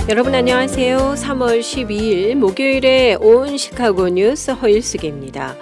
여러분 안녕하세요. 3월 12일 목요일에 온 시카고 뉴스 허일숙입니다.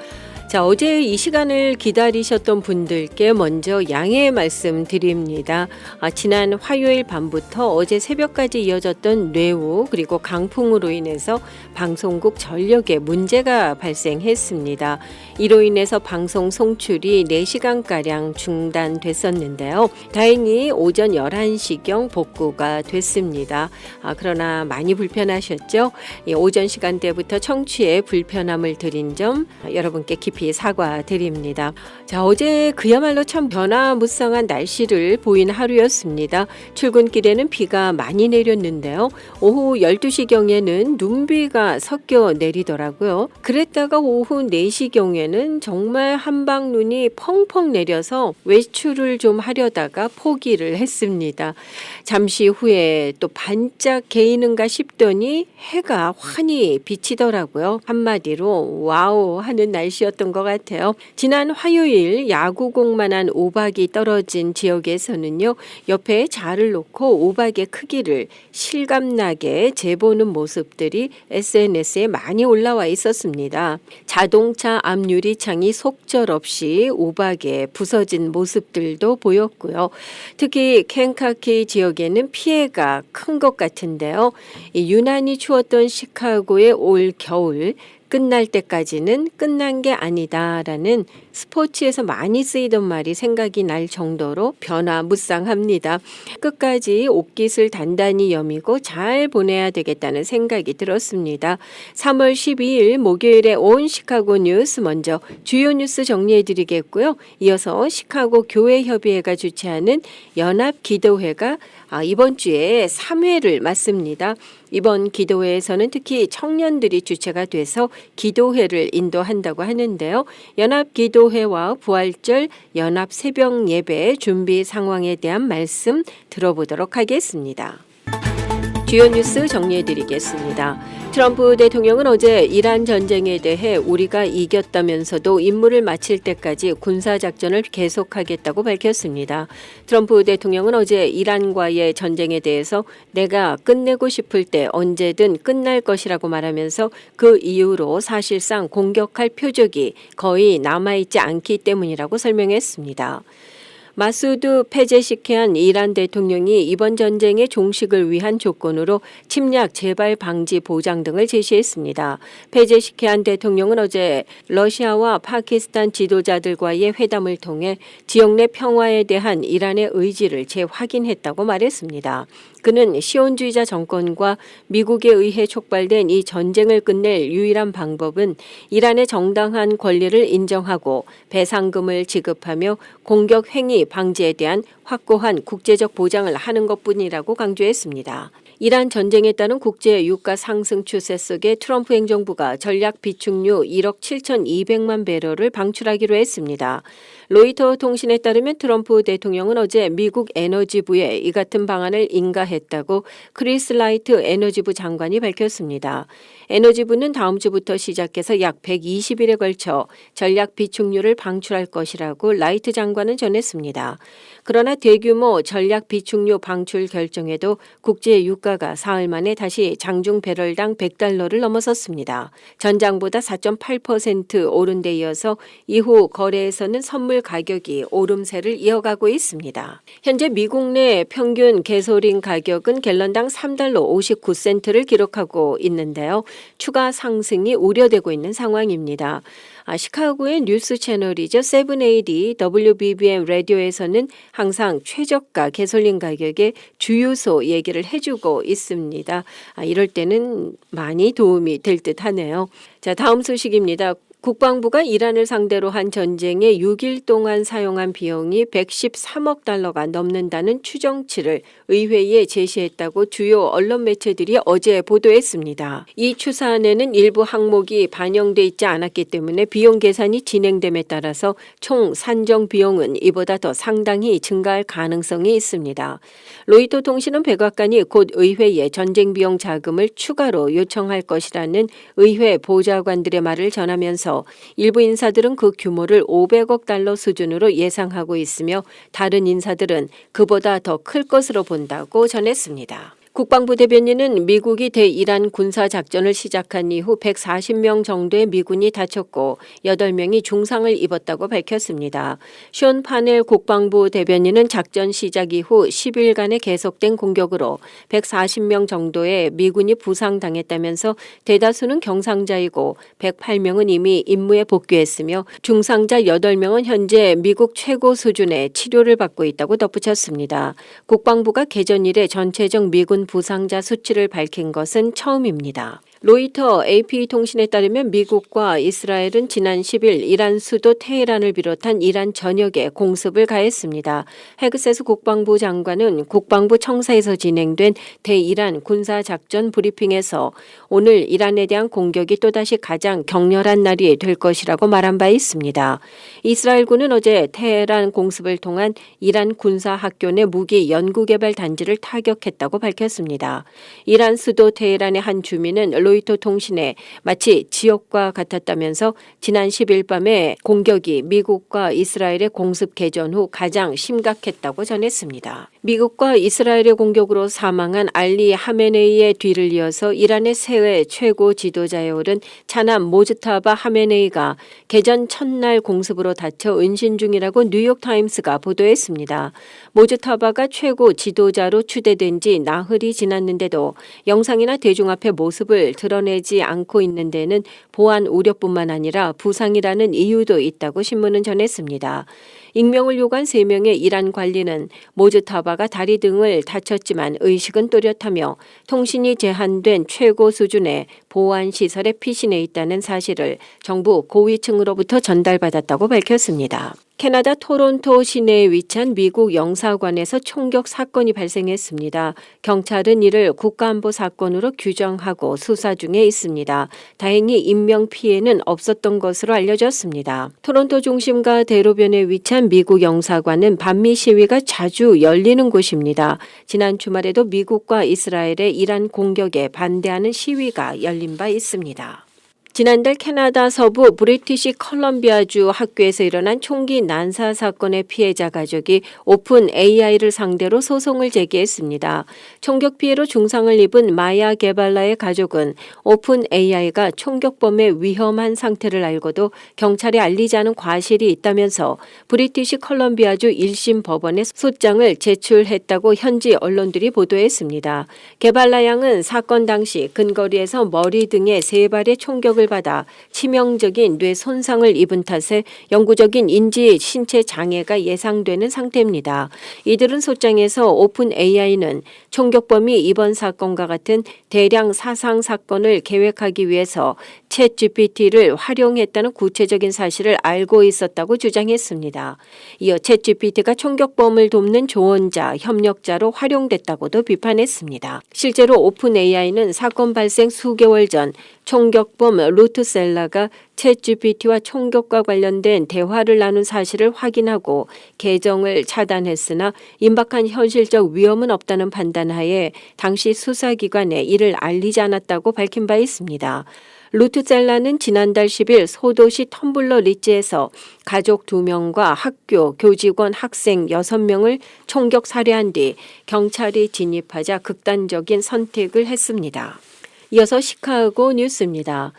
자, 어제 이 시간을 기다리셨던 분들께 먼저 양해의 말씀 드립니다. 지난 화요일 밤부터 어제 새벽까지 이어졌던 뇌우 그리고 강풍으로 인해서 방송국 전력에 문제가 발생했습니다. 이로 인해서 방송 송출이 4시간가량 중단됐었는데요. 다행히 오전 11시경 복구가 됐습니다. 그러나 많이 불편하셨죠? 오전 시간대부터 청취에 불편함을 드린 점 여러분께 깊이 사과드립니다. 자, 어제 그야말로 참 변화무쌍한 날씨를 보인 하루였습니다. 출근길에는 비가 많이 내렸는데요. 오후 12시경에는 눈비가 섞여 내리더라고요. 그랬다가 오후 4시경에는 정말 한방눈이 펑펑 내려서 외출을 좀 하려다가 포기를 했습니다. 잠시 후에 또 반짝 개이는가 싶더니 해가 환히 비치더라고요. 한마디로 와우 하는 날씨였던 것 같아요. 지난 화요일 야구공만한 오박이 떨어진 지역에서는요. 옆에 자를 놓고 오박의 크기를 실감나게 재보는 모습들이 SNS에 많이 올라와 있었습니다. 자동차 앞 유리창이 속절없이 오박에 부서진 모습들도 보였고요. 특히 켄터키 지역에는 피해가 큰 것 같은데요. 유난히 추웠던 시카고의 올 겨울 끝날 때까지는 끝난 게 아니다라는 스포츠에서 많이 쓰이던 말이 생각이 날 정도로 변화무쌍합니다. 끝까지 옷깃을 단단히 여미고 잘 보내야 되겠다는 생각이 들었습니다. 3월 12일 목요일에 온 시카고 뉴스 먼저 주요 뉴스 정리해드리겠고요. 이어서 시카고 교회협의회가 주최하는 연합기도회가 이번 주에 3회를 맞습니다. 이번 기도회에서는 특히 청년들이 주체가 돼서 기도회를 인도한다고 하는데요. 연합기도회와 부활절 연합 새벽 예배 준비 상황에 대한 말씀 들어보도록 하겠습니다. 주요 뉴스 정리해드리겠습니다. 트럼프 대통령은 어제 이란 전쟁에 대해 우리가 이겼다면서도 임무를 마칠 때까지 군사작전을 계속하겠다고 밝혔습니다. 트럼프 대통령은 어제 이란과의 전쟁에 대해서 내가 끝내고 싶을 때 언제든 끝날 것이라고 말하면서 그 이후로 사실상 공격할 표적이 거의 남아있지 않기 때문이라고 설명했습니다. 마수드 페제시키안 이란 대통령이 이번 전쟁의 종식을 위한 조건으로 침략 재발 방지 보장 등을 제시했습니다. 페제시키안 대통령은 어제 러시아와 파키스탄 지도자들과의 회담을 통해 지역 내 평화에 대한 이란의 의지를 재확인했다고 말했습니다. 그는 시온주의자 정권과 미국에 의해 촉발된 이 전쟁을 끝낼 유일한 방법은 이란의 정당한 권리를 인정하고 배상금을 지급하며 공격 행위 방지에 대한 확고한 국제적 보장을 하는 것뿐이라고 강조했습니다. 이란 전쟁에 따른 국제 유가 상승 추세 속에 트럼프 행정부가 전략 비축유 1억 7,200만 배럴을 방출하기로 했습니다. 로이터 통신에 따르면 트럼프 대통령은 어제 미국 에너지부에 이 같은 방안을 인가했다고 크리스 라이트 에너지부 장관이 밝혔습니다. 에너지부는 다음 주부터 시작해서 약 120일에 걸쳐 전략 비축유를 방출할 것이라고 라이트 장관은 전했습니다. 그러나 대규모 전략 비축유 방출 결정에도 국제 유가가 사흘 만에 다시 장중 배럴당 $100를 넘어섰습니다. 전장보다 4.8% 오른 데 이어서 이후 거래에서는 선물 가격이 오름세를 이어가고 있습니다. 현재 미국 내 평균 가솔린 가격은 갤런당 $3.59를 기록하고 있는데요. 추가 상승이 우려되고 있는 상황입니다. 시카고의 뉴스 채널이죠. 780 WBBM 라디오에서는 항상 최저가 가솔린 가격의 주유소 얘기를 해주고 있습니다. 이럴 때는 많이 도움이 될 듯 하네요. 자, 다음 소식입니다. 국방부가 이란을 상대로 한 전쟁에 6일 동안 사용한 비용이 $113억 넘는다는 추정치를 의회에 제시했다고 주요 언론 매체들이 어제 보도했습니다. 이 추산에는 일부 항목이 반영돼 있지 않았기 때문에 비용 계산이 진행됨에 따라서 총 산정 비용은 이보다 더 상당히 증가할 가능성이 있습니다. 로이터 통신은 백악관이 곧 의회에 전쟁 비용 자금을 추가로 요청할 것이라는 의회 보좌관들의 말을 전하면서 일부 인사들은 그 규모를 $500억 수준으로 예상하고 있으며 다른 인사들은 그보다 더 클 것으로 본다고 전했습니다. 국방부 대변인은 미국이 대이란 군사작전을 시작한 이후 140명 정도의 미군이 다쳤고 8명이 중상을 입었다고 밝혔습니다. 션 파넬 국방부 대변인은 작전 시작 이후 10일간의 계속된 공격으로 140명 정도의 미군이 부상당했다면서 대다수는 경상자이고 108명은 이미 임무에 복귀했으며 중상자 8명은 현재 미국 최고 수준의 치료를 받고 있다고 덧붙였습니다. 국방부가 개전 이래 전체적 미군 부상자 수치를 밝힌 것은 처음입니다. 로이터 AP통신에 따르면 미국과 이스라엘은 지난 10일 이란 수도 테헤란을 비롯한 이란 전역에 공습을 가했습니다. 헤그세스 국방부 장관은 국방부 청사에서 진행된 대이란 군사작전 브리핑에서 오늘 이란에 대한 공격이 또다시 가장 격렬한 날이 될 것이라고 말한 바 있습니다. 이스라엘군은 어제 테헤란 공습을 통한 이란 군사학교 내 무기 연구개발 단지를 타격했다고 밝혔습니다. 이란 수도 테헤란의 한 주민은 로이터 통신에 마치 지옥과 같았다면서 지난 10일 밤에 공격이 미국과 이스라엘의 공습 개전 후 가장 심각했다고 전했습니다. 미국과 이스라엘의 공격으로 사망한 알리 하메네이의 뒤를 이어서 이란의 세계 최고 지도자에 오른 차남 모즈타바 하메네이가 개전 첫날 공습으로 다쳐 은신 중이라고 뉴욕타임스가 보도했습니다. 모즈타바가 최고 지도자로 추대된 지 나흘이 지났는데도 영상이나 대중 앞에 모습을 드러내지 않고 있는 데는 보안 우려뿐만 아니라 부상이라는 이유도 있다고 신문은 전했습니다. 익명을 요구한 3명의 이란 관리는 모즈타바가 다리 등을 다쳤지만 의식은 또렷하며 통신이 제한된 최고 수준의 보안 시설에 피신해 있다는 사실을 정부 고위층으로부터 전달받았다고 밝혔습니다. 캐나다 토론토 시내에 위치한 미국 영사관에서 총격 사건이 발생했습니다. 경찰은 이를 국가안보 사건으로 규정하고 수사 중에 있습니다. 다행히 인명 피해는 없었던 것으로 알려졌습니다. 토론토 중심가 대로변에 위치한 미국 영사관은 반미 시위가 자주 열리는 곳입니다. 지난 주말에도 미국과 이스라엘의 이란 공격에 반대하는 시위가 열린 바 있습니다. 지난달 캐나다 서부 브리티시 컬럼비아주 학교에서 일어난 총기 난사 사건의 피해자 가족이 오픈 AI를 상대로 소송을 제기했습니다. 총격 피해로 중상을 입은 마야 게발라의 가족은 오픈 AI가 총격범의 위험한 상태를 알고도 경찰에 알리지 않은 과실이 있다면서 브리티시 컬럼비아주 1심 법원에 소장을 제출했다고 현지 언론들이 보도했습니다. 게발라 양은 사건 당시 근거리에서 머리 등에 3발의 총격을 받아 치명적인 뇌 손상을 입은 탓에 영구적인 인지 신체 장애가 예상되는 상태입니다. 이들은 소장에서 오픈 AI는 총격범이 이번 사건과 같은 대량 사상 사건을 계획하기 위해서 챗 GPT를 활용했다는 구체적인 사실을 알고 있었다고 주장했습니다. 이어 챗 GPT가 총격범을 돕는 조언자, 협력자로 활용됐다고도 비판했습니다. 실제로 오픈 AI는 사건 발생 수개월 전 총격범 루트셀라가 챗 GPT와 총격과 관련된 대화를 나눈 사실을 확인하고 계정을 차단했으나 임박한 현실적 위험은 없다는 판단하에 당시 수사기관에 이를 알리지 않았다고 밝힌 바 있습니다. 루트셀라는 지난달 10일 소도시 텀블러 리츠에서 가족 2명과 학교, 교직원, 학생 6명을 총격 살해한 뒤 경찰이 진입하자 극단적인 선택을 했습니다. 이어서 시카고 뉴스입니다.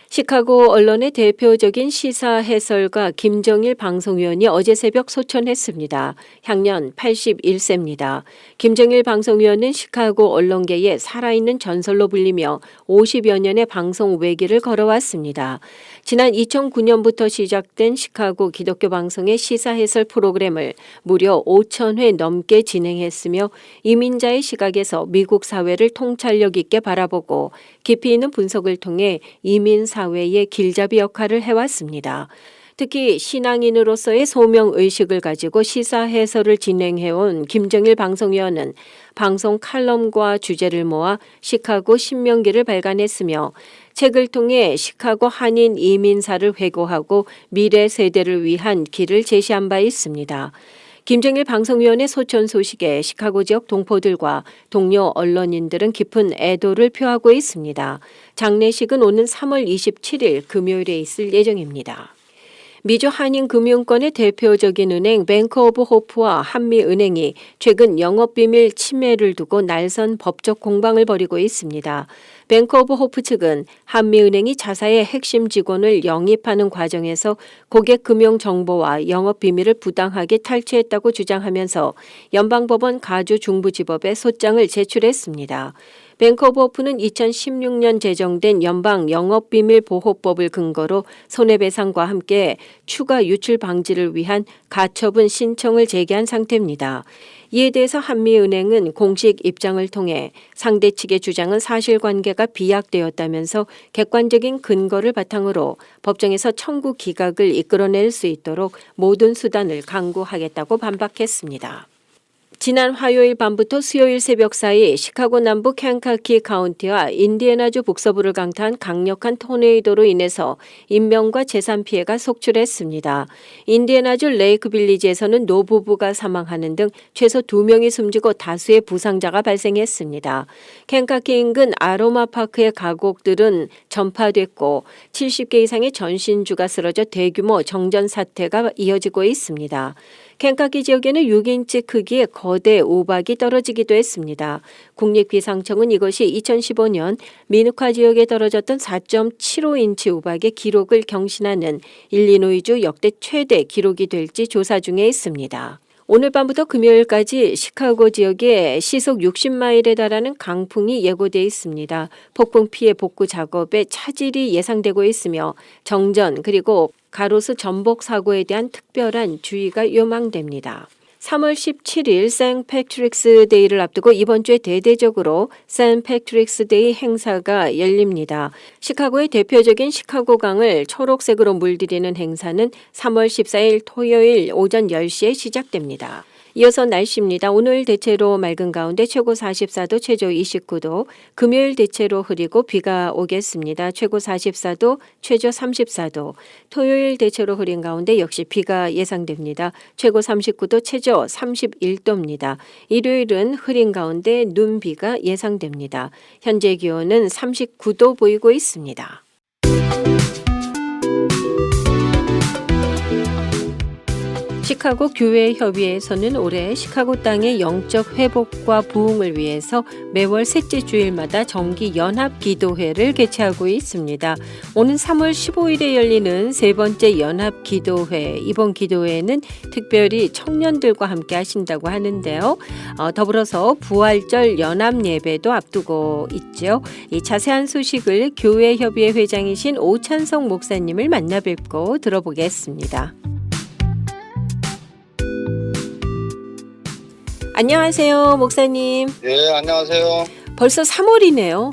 시카고 언론의 대표적인 시사 해설가 김정일 방송위원이 어제 새벽 소천했습니다. 향년 81세입니다. 김정일 방송위원은 시카고 언론계의 살아있는 전설로 불리며 50여 년의 방송 외길을 걸어왔습니다. 지난 2009년부터 시작된 시카고 기독교 방송의 시사 해설 프로그램을 무려 5,000회 넘게 진행했으며 이민자의 시각에서 미국 사회를 통찰력 있게 바라보고 깊이 있는 분석을 통해 이민 사회의 길잡이 역할을 해왔습니다. 특히 신앙인으로서의 소명의식을 가지고 시사 해설을 진행해온 김정일 방송위원은 방송 칼럼과 주제를 모아 시카고 신명기를 발간했으며 책을 통해 시카고 한인 이민사를 회고하고 미래 세대를 위한 길을 제시한 바 있습니다. 김정일 방송위원의 소천 소식에 시카고 지역 동포들과 동료 언론인들은 깊은 애도를 표하고 있습니다. 장례식은 오는 3월 27일 금요일에 있을 예정입니다. 미주 한인금융권의 대표적인 은행 뱅크 오브 호프와 한미은행이 최근 영업비밀 침해를 두고 날선 법적 공방을 벌이고 있습니다. 뱅크 오브 호프 측은 한미은행이 자사의 핵심 직원을 영입하는 과정에서 고객 금융 정보와 영업 비밀을 부당하게 탈취했다고 주장하면서 연방법원 가주 중부지법에 소장을 제출했습니다. 뱅크 오브 호프는 2016년 제정된 연방 영업비밀보호법을 근거로 손해배상과 함께 추가 유출 방지를 위한 가처분 신청을 제기한 상태입니다. 이에 대해서 한미은행은 공식 입장을 통해 상대 측의 주장은 사실관계가 비약되었다면서 객관적인 근거를 바탕으로 법정에서 청구 기각을 이끌어낼 수 있도록 모든 수단을 강구하겠다고 반박했습니다. 지난 화요일 밤부터 수요일 새벽 사이 시카고 남부 켄터키 카운티와 인디애나주 북서부를 강타한 강력한 토네이도로 인해서 인명과 재산 피해가 속출했습니다. 인디애나주 레이크 빌리지에서는 노부부가 사망하는 등 최소 2명이 숨지고 다수의 부상자가 발생했습니다. 켄터키 인근 아로마 파크의 가곡들은 전파됐고 70개 이상의 전신주가 쓰러져 대규모 정전 사태가 이어지고 있습니다. 켄터키 지역에는 6인치 크기의 거대 우박이 떨어지기도 했습니다. 국립기상청은 이것이 2015년 미누카 지역에 떨어졌던 4.75인치 우박의 기록을 경신하는 일리노이주 역대 최대 기록이 될지 조사 중에 있습니다. 오늘 밤부터 금요일까지 시카고 지역에 시속 60마일에 달하는 강풍이 예고돼 있습니다. 폭풍 피해 복구 작업에 차질이 예상되고 있으며 정전 그리고 가로수 전복 사고에 대한 특별한 주의가 요망됩니다. 3월 17일 세인트 패트릭스 데이를 앞두고 이번 주에 대대적으로 세인트 패트릭스 데이 행사가 열립니다. 시카고의 대표적인 시카고강을 초록색으로 물들이는 행사는 3월 14일 토요일 오전 10시에 시작됩니다. 이어서 날씨입니다. 오늘 대체로 맑은 가운데 최고 44도, 최저 29도, 금요일 대체로 흐리고 비가 오겠습니다. 최고 44도, 최저 34도, 토요일 대체로 흐린 가운데 역시 비가 예상됩니다. 최고 39도, 최저 31도입니다. 일요일은 흐린 가운데 눈비가 예상됩니다. 현재 기온은 39도 보이고 있습니다. 시카고 교회협의회에서는 올해 시카고 땅의 영적 회복과 부흥을 위해서 매월 셋째 주일마다 정기 연합기도회를 개최하고 있습니다. 오는 3월 15일에 열리는 세 번째 연합기도회, 이번 기도회에는 특별히 청년들과 함께 하신다고 하는데요. 더불어서 부활절 연합예배도 앞두고 있죠. 이 자세한 소식을 교회협의회 회장이신 오찬석 목사님을 만나 뵙고 들어보겠습니다. 안녕하세요, 목사님. 예, 안녕하세요. 벌써 3월이네요.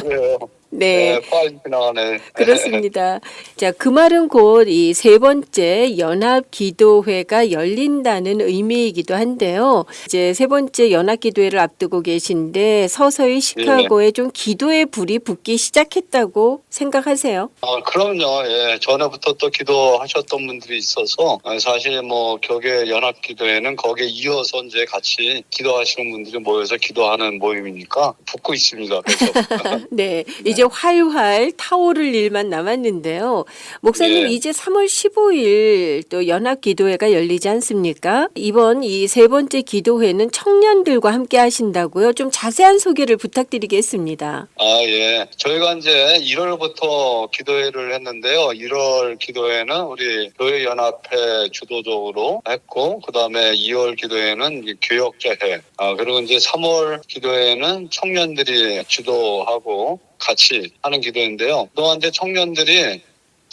그래요. 네. 빨리 지나가네. 그렇습니다. 자, 그 말은 곧 이 세 번째 연합기도회가 열린다는 의미이기도 한데요. 이제 세 번째 연합기도회를 앞두고 계신데 서서히 시카고에 좀 기도의 불이 붙기 시작했다고 생각하세요? 그럼요. 예, 전에부터 또 기도하셨던 분들이 있어서 사실 뭐 교계 연합기도회는 거기에 이어서 이제 같이 기도하시는 분들이 모여서 기도하는 모임이니까 붙고 있습니다. 그래서 네, 이제 활활 타오를 일만 남았는데요. 목사님, 이제 3월 15일 또 연합기도회가 열리지 않습니까? 이번 이 세 번째 기도회는 청년들과 함께 하신다고요. 좀 자세한 소개를 부탁드리겠습니다. 예. 저희가 이제 1월부터 기도회를 했는데요. 1월 기도회는 우리 교회연합회 주도적으로 했고, 그 다음에 2월 기도회는 교역자회, 그리고 이제 3월 기도회는 청년들이 주도하고 같이 하는 기도인데요. 그동안 이제 청년들이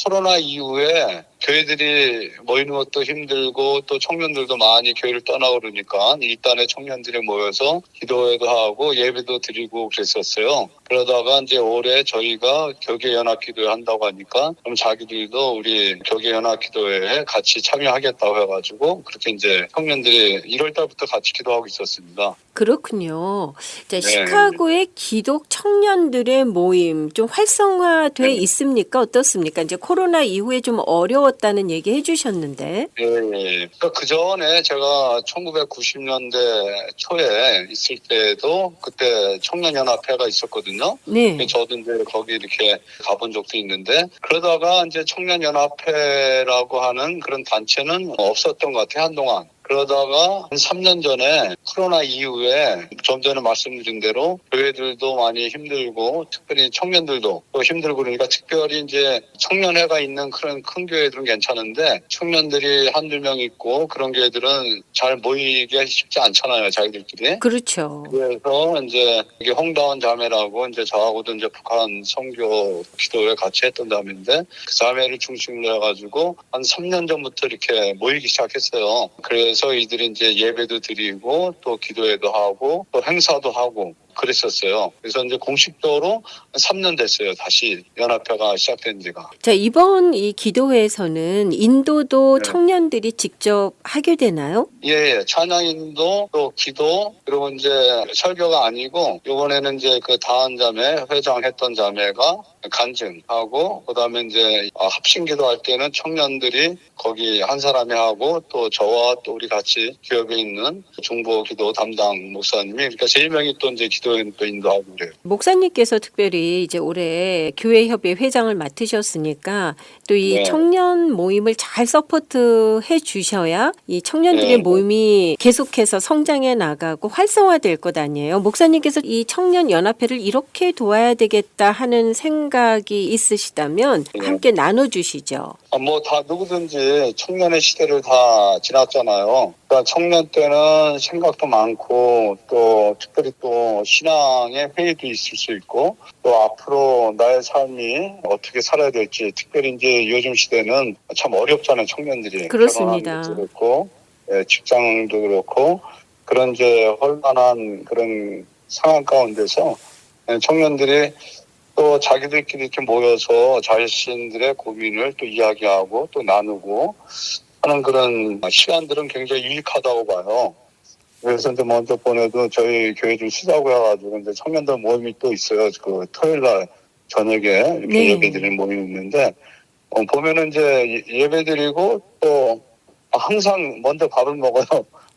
코로나 이후에 교회들이 모이는 것도 힘들고 또 청년들도 많이 교회를 떠나고 그러니까 일단의 청년들이 모여서 기도회도 하고 예배도 드리고 그랬었어요. 그러다가 이제 올해 저희가 교계연합기도회 한다고 하니까 그럼 자기들도 우리 교계연합기도회에 같이 참여하겠다고 해가지고 그렇게 이제 청년들이 1월 달부터 같이 기도하고 있었습니다. 그렇군요. 자, 시카고의 기독 청년들의 모임 좀 활성화돼 있습니까? 어떻습니까? 이제 코로나 이후에 좀 어려웠다는 얘기 해주셨는데. 예. 그러니까 그 전에 제가 1990년대 초에 있을 때도 그때 청년연합회가 있었거든요. 있거든요. 네. 저도 이제 거기 이렇게 가본 적도 있는데, 그러다가 이제 청년연합회라고 하는 그런 단체는 없었던 것 같아요, 한동안. 그러다가 한 3년 전에 코로나 이후에 좀 전에 말씀드린 대로 교회들도 많이 힘들고 특별히 청년들도 또 힘들고 그러니까 특별히 이제 청년회가 있는 그런 큰 교회들은 괜찮은데 청년들이 한두 명 있고 그런 교회들은 잘 모이기가 쉽지 않잖아요, 자기들끼리. 그렇죠. 그래서 이제 이게 홍다원 자매라고 이제 저하고도 이제 북한 선교 기도회 같이 했던 자매인데 그 자매를 중심으로 해가지고 한 3년 전부터 이렇게 모이기 시작했어요. 그래서 이들이 이제 예배도 드리고 또 기도회도 하고 또 행사도 하고 그랬었어요. 그래서 이제 공식적으로 3년 됐어요. 다시 연합회가 시작된 지가. 자, 이번 이 기도회에서는 인도도 네. 청년들이 직접 하게 되나요? 예, 찬양인도 또 기도 그리고 이제 설교가 아니고 이번에는 이제 그 다한 자매 회장했던 자매가 간증하고 그다음에 이제 합심기도 할 때는 청년들이 거기 한 사람이 하고 또 저와 또 우리 같이 기업에 있는 중보기도 담당 목사님이 그러니까 제 명이 또 이제 기도회는 또 인도하고 그래요. 목사님께서 특별히 이제 올해 교회협의 회장을 맡으셨으니까 또 이 네. 청년 모임을 잘 서포트해 주셔야 이 청년들의 네. 모임이 계속해서 성장해 나가고 활성화될 것 아니에요. 목사님께서 이 청년 연합회를 이렇게 도와야 되겠다 하는 생각이 있으시다면 네. 함께 나눠 주시죠. 뭐 다 누구든지 청년의 시대를 다 지났잖아요. 그러니까 청년 때는 생각도 많고 또 특별히 또 신앙의 회의도 있을 수 있고 또 앞으로 나의 삶이 어떻게 살아야 될지 특별히 이제 요즘 시대는 참 어렵잖아요. 청년들이. 그렇습니다. 결혼하는 것도 그렇고 직장도 그렇고 그런 이제 혼란한 그런 상황 가운데서 청년들이 또 자기들끼리 이렇게 모여서 자신들의 고민을 또 이야기하고 또 나누고 하는 그런 시간들은 굉장히 유익하다고 봐요. 그래서 이제 먼저 보내도 저희 교회 좀 쉬자고 해가지고 이제 청년들 모임이 또 있어요. 그 토요일 날 저녁에 이렇게 네. 예배드리는 모임이 있는데 보면은 이제 예배드리고 또 항상 먼저 밥을 먹어요.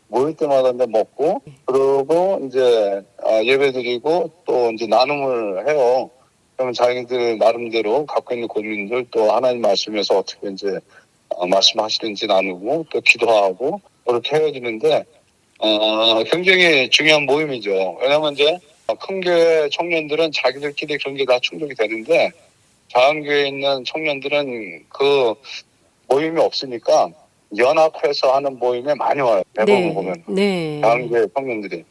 모일 때마다 이제 먹고 그러고 이제 예배드리고 또 이제 나눔을 해요. 그러면 자기들 나름대로 갖고 있는 고민들 또 하나님 말씀에서 어떻게 이제 말씀하시는지 나누고 또 기도하고 그렇게 헤어지는데 굉장히 중요한 모임이죠. 왜냐하면 이제 큰 교회 청년들은 자기들끼리 그런 게 다 충족이 되는데 작은 교회에 있는 청년들은 그 모임이 없으니까 연합해서 하는 모임에 많이 와요. 대부분 보면 네. 작은 교회 청년들이.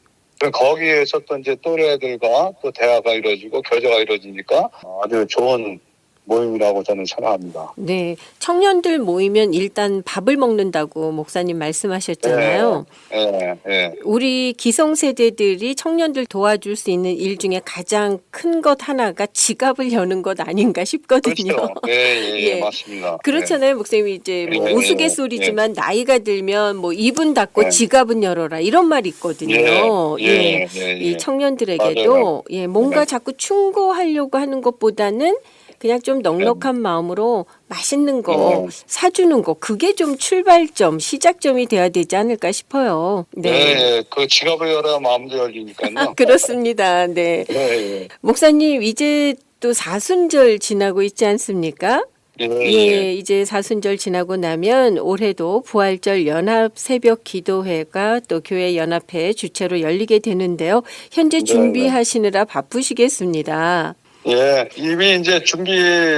거기에서 또 이제 또래들과 또 대화가 이루어지고 교제가 이루어지니까 아주 좋은 모임이라고 저는 생각합니다. 네. 청년들 모이면 일단 밥을 먹는다고 목사님 말씀하셨잖아요. 예. 우리 기성세대들이 청년들 도와줄 수 있는 일 중에 가장 큰 것 하나가 지갑을 여는 것 아닌가 싶거든요. 그렇죠. 예, 예. 맞습니다. 그렇잖아요. 목사님이 이제 뭐 예, 우스갯소리지만 나이가 들면 뭐 입은 닫고 예. 지갑은 열어라 이런 말이 있거든요. 이 청년들에게도 뭔가 네. 자꾸 충고하려고 하는 것보다는 그냥 좀 넉넉한 마음으로 맛있는 거 사주는 거 그게 좀 출발점, 시작점이 돼야 되지 않을까 싶어요. 네. 그 지갑을 열어야 마음도 열리니까요. 그렇습니다. 네. 예. 목사님 이제 또 사순절 지나고 있지 않습니까? 예, 이제 사순절 지나고 나면 올해도 부활절 연합 새벽 기도회가 또 교회 연합회 주최로 열리게 되는데요. 현재 준비하시느라 바쁘시겠습니다. 예, 이미 이제 준비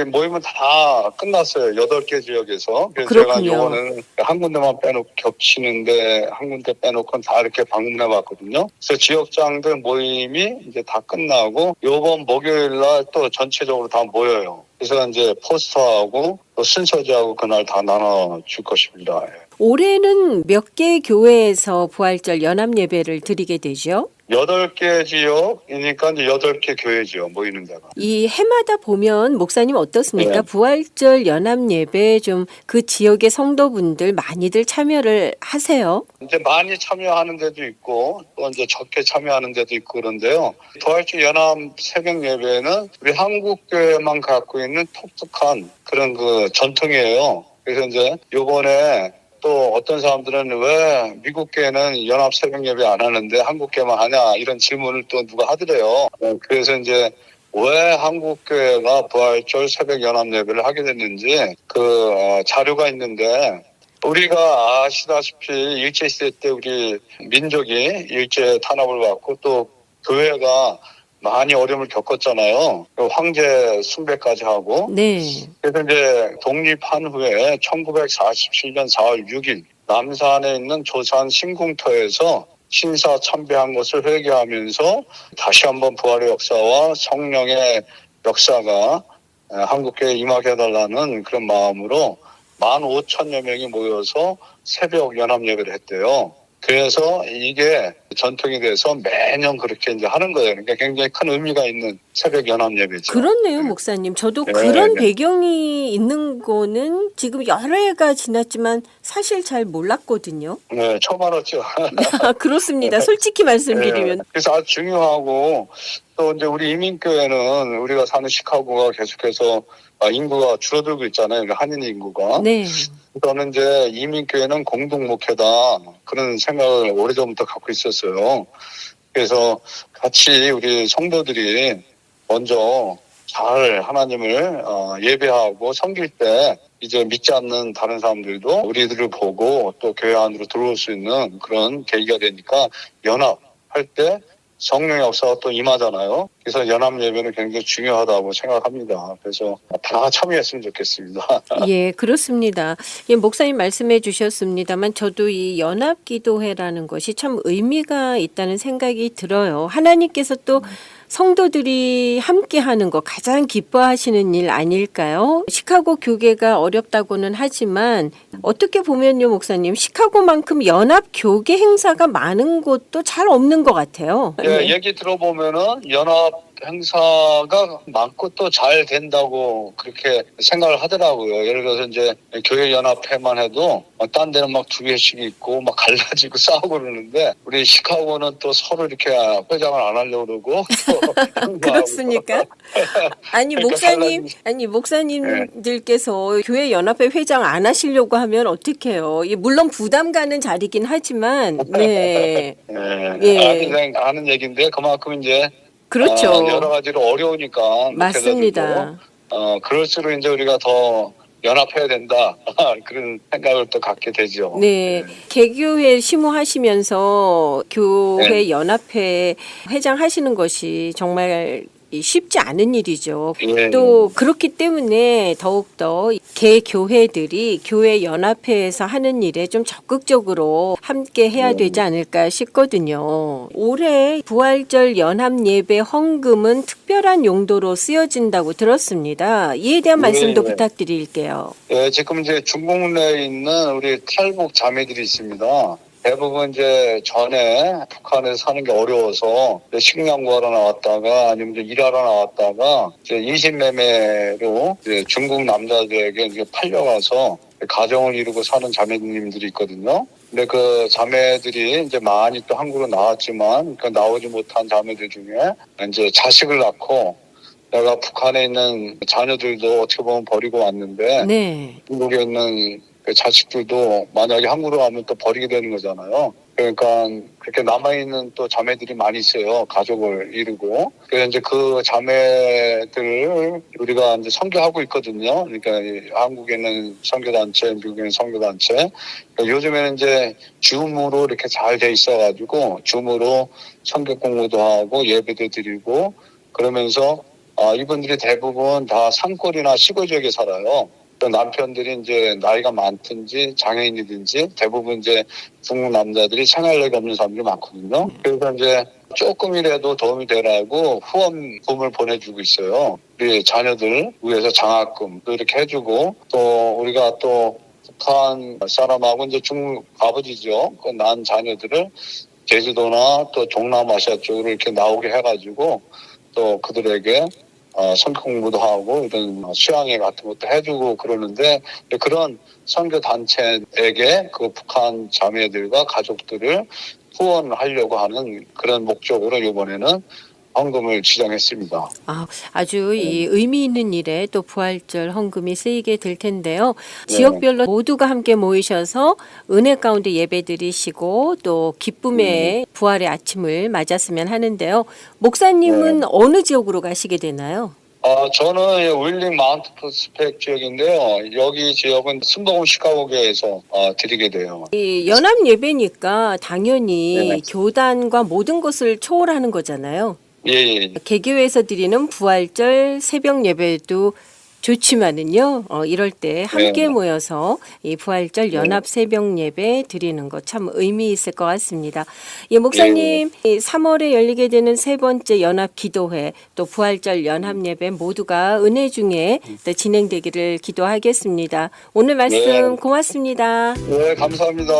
모임은 다 끝났어요. 8개 지역에서. 그래서 그렇군요. 제가 요거는 한 군데만 빼놓고 겹치는데 한 군데 빼놓고는 다 이렇게 방문해 봤거든요. 그래서 지역장들 모임이 이제 다 끝나고 요번 목요일 날 또 전체적으로 다 모여요. 그래서 이제 포스터하고 또 순서지하고 그날 다 나눠 줄 것입니다. 올해는 몇 개 교회에서 부활절 연합 예배를 드리게 되죠? 8개 지역이니까 이제 8개 교회죠. 모이는 데가. 이 해마다 보면 목사님 어떻습니까? 네. 부활절 연합 예배 좀 그 지역의 성도분들 많이들 참여를 하세요? 이제 많이 참여하는 데도 있고 또 이제 적게 참여하는 데도 있고 그런데요. 부활절 연합 새벽 예배는 우리 한국 교회만 갖고 있는 독특한 그런 그 전통이에요. 그래서 이제 요번에 또 어떤 사람들은 왜 미국 교회는 연합 새벽 예배 안 하는데 한국 교회만 하냐 이런 질문을 또 누가 하더래요. 그래서 이제 왜 한국교회가 부활절 새벽 연합 예배를 하게 됐는지 자료가 있는데, 우리가 아시다시피 일제시대 때 우리 민족이 일제 탄압을 받고 또 교회가 많이 어려움을 겪었잖아요. 황제 숭배까지 하고. 네. 그래서 이제 독립한 후에 1947년 4월 6일 남산에 있는 조산 신궁터에서 신사 참배한 것을 회개하면서 다시 한번 부활의 역사와 성령의 역사가 한국교회에 임하게 해달라는 그런 마음으로 15,000여 명이 모여서 새벽 연합 예배를 했대요. 그래서 이게 전통이 돼서 매년 그렇게 이제 하는 거예요. 그러니까 굉장히 큰 의미가 있는 새벽 연합 예배죠. 그렇네요, 목사님. 저도 네, 그런 네. 배경이 있는 거는 지금 여러 해가 지났지만 사실 잘 몰랐거든요. 네, 처음 알았죠. 그렇습니다. 솔직히 말씀드리면. 네, 그래서 아주 중요하고, 또 이제 우리 이민교회는 우리가 사는 시카고가 계속해서 인구가 줄어들고 있잖아요. 한인 인구가. 네. 저는 이제 이민교회는 공동목회다, 그런 생각을 오래전부터 갖고 있었어요. 그래서 같이 우리 성도들이 먼저 잘 하나님을 예배하고 섬길 때 이제 믿지 않는 다른 사람들도 우리들을 보고 또 교회 안으로 들어올 수 있는 그런 계기가 되니까, 연합할 때 성령의 역사가 또 임하잖아요. 그래서 연합 예배는 굉장히 중요하다고 생각합니다. 그래서 다 참여했으면 좋겠습니다. 예, 그렇습니다. 예, 목사님 말씀해 주셨습니다만 저도 이 연합기도회라는 것이 참 의미가 있다는 생각이 들어요. 하나님께서 또 성도들이 함께하는 거 가장 기뻐하시는 일 아닐까요? 시카고 교계가 어렵다고는 하지만 어떻게 보면요, 목사님, 시카고만큼 연합 교계 행사가 많은 곳도 잘 없는 것 같아요. 예, 얘기 들어보면은 연합 행사가 많고 또 잘 된다고 그렇게 생각을 하더라고요. 예를 들어서 이제 교회 연합회만 해도 딴 데는 막 2개씩 있고 막 갈라지고 싸우고 그러는데, 우리 시카고는 또 서로 이렇게 회장을 안 하려고 그러고 또 그렇습니까? 아니 목사님들께서 교회 연합회 회장 안 하시려고 하면 어떡해요? 물론 부담 가는 자리긴 하지만 네. 예. 그냥 하는 얘기인데, 그만큼 이제 그렇죠. 여러 가지로 어려우니까 맞습니다. 그럴수록 이제 우리가 더 연합해야 된다 그런 생각을 또 갖게 되죠. 네, 개교회 심호하시면서 교회 연합회 회장 하시는 것이 정말 쉽지 않은 일이죠. 예. 또 그렇기 때문에 더욱더 개교회들이 교회 연합회에서 하는 일에 좀 적극적으로 함께 해야 되지 않을까 싶거든요. 올해 부활절 연합 예배 헌금은 특별한 용도로 쓰여진다고 들었습니다. 이에 대한 말씀도 부탁드릴게요. 예, 지금 이제 중국 내에 있는 우리 탈북 자매들이 있습니다. 대부분 이제 전에 북한에서 사는 게 어려워서 식량 구하러 나왔다가 아니면 이제 일하러 나왔다가 이제 인신매매로 이제 중국 남자들에게 이제 팔려가서 가정을 이루고 사는 자매님들이 있거든요. 근데 그 자매들이 이제 많이 또 한국으로 나왔지만 그 나오지 못한 자매들 중에 이제 자식을 낳고, 내가 북한에 있는 자녀들도 어떻게 보면 버리고 왔는데 네. 중국에 있는 그 자식들도 만약에 한국으로 가면 또 버리게 되는 거잖아요. 그러니까 그렇게 남아있는 또 자매들이 많이 있어요. 가족을 이루고. 그래서 이제 그 자매들을 우리가 이제 선교하고 있거든요. 그러니까 한국에는 선교단체, 미국에는 선교단체. 그러니까 요즘에는 이제 줌으로 이렇게 잘 돼 있어가지고 줌으로 선교 공부도 하고 예배도 드리고 그러면서 이분들이 대부분 다 산골이나 시골 지역에 살아요. 남편들이 이제 나이가 많든지 장애인이든지 대부분 이제 중국 남자들이 생활력이 없는 사람들이 많거든요. 그래서 이제 조금이라도 도움이 되라고 후원금을 보내주고 있어요. 우리 자녀들 위해서 장학금도 이렇게 해주고, 또 우리가 또 북한 사람하고 이제 중국 아버지죠. 그 난 자녀들을 제주도나 또 동남아시아 쪽으로 이렇게 나오게 해가지고 또 그들에게 선교 공부도 하고 이런 수양회 같은 것도 해주고 그러는데, 그런 선교 단체에게 그 북한 자매들과 가족들을 후원하려고 하는 그런 목적으로 이번에는 헌금을 지정했습니다. 아주 이 의미 있는 일에 또 부활절 헌금이 쓰이게 될 텐데요. 지역별로 모두가 함께 모이셔서 은혜 가운데 예배드리시고 또 기쁨의 부활의 아침을 맞았으면 하는데요. 목사님은 어느 지역으로 가시게 되나요? 저는 윌링 마운트 프로스펙 지역인데요. 여기 지역은 순복음 시카고교에서 드리게 돼요. 이 연합 예배니까 당연히 교단과 모든 것을 초월하는 거잖아요. 예. 개교에서 드리는 부활절 새벽 예배도 좋지만은요. 이럴 때 함께 모여서 이 부활절 연합 새벽 예배 드리는 거 참 의미 있을 것 같습니다. 예, 목사님, 3월에 열리게 되는 세 번째 연합 기도회 또 부활절 연합 예배 모두가 은혜 중에 또 진행되기를 기도하겠습니다. 오늘 말씀 고맙습니다. 네, 감사합니다.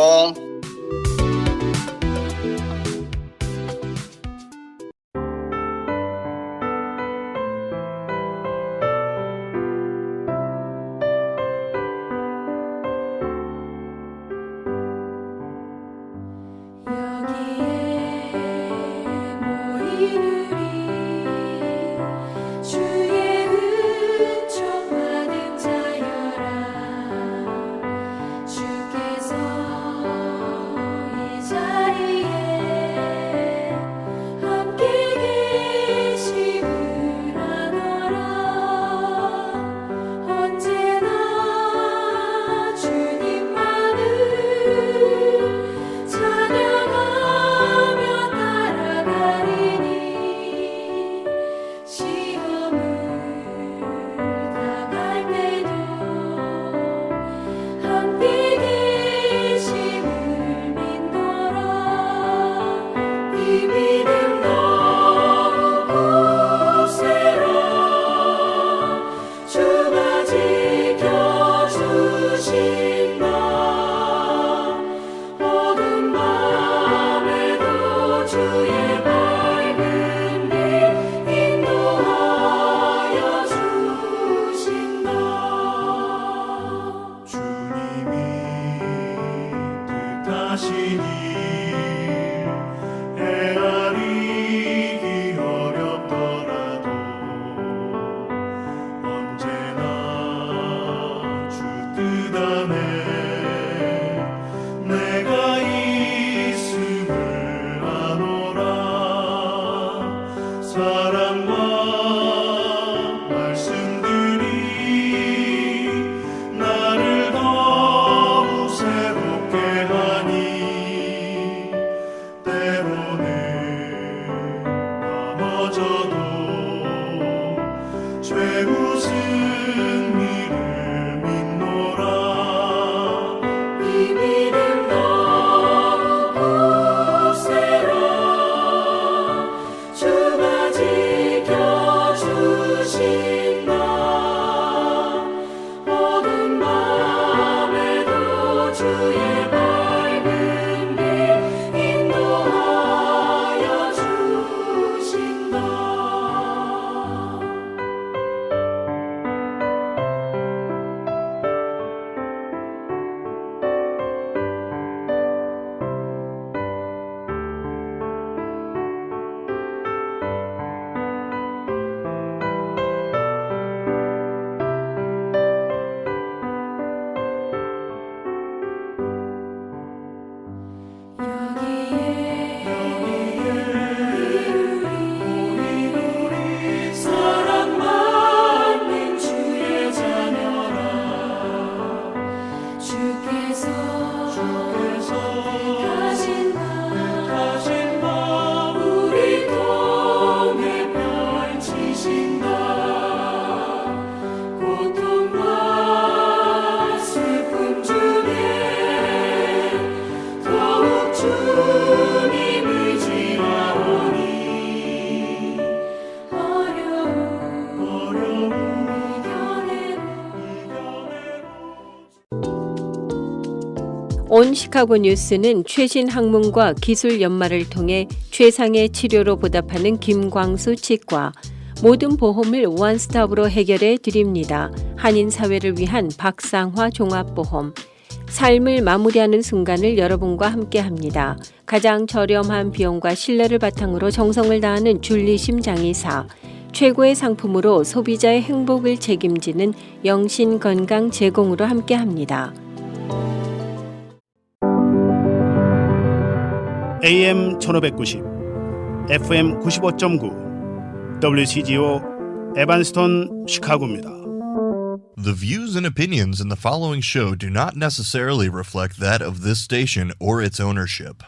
온 시카고 뉴스는 최신 학문과 기술 연마를 통해 최상의 치료로 보답하는 김광수 치과, 모든 보험을 원스톱으로 해결해 드립니다. 한인 사회를 위한 박상화 종합보험, 삶을 마무리하는 순간을 여러분과 함께합니다. 가장 저렴한 비용과 신뢰를 바탕으로 정성을 다하는 줄리심 장의사, 최고의 상품으로 소비자의 행복을 책임지는 영신 건강 제공으로 함께합니다. AM 1590, FM 95.9, WCGO 에반스톤 시카고입니다. The views and opinions in the following show do not necessarily reflect that of this station or its ownership.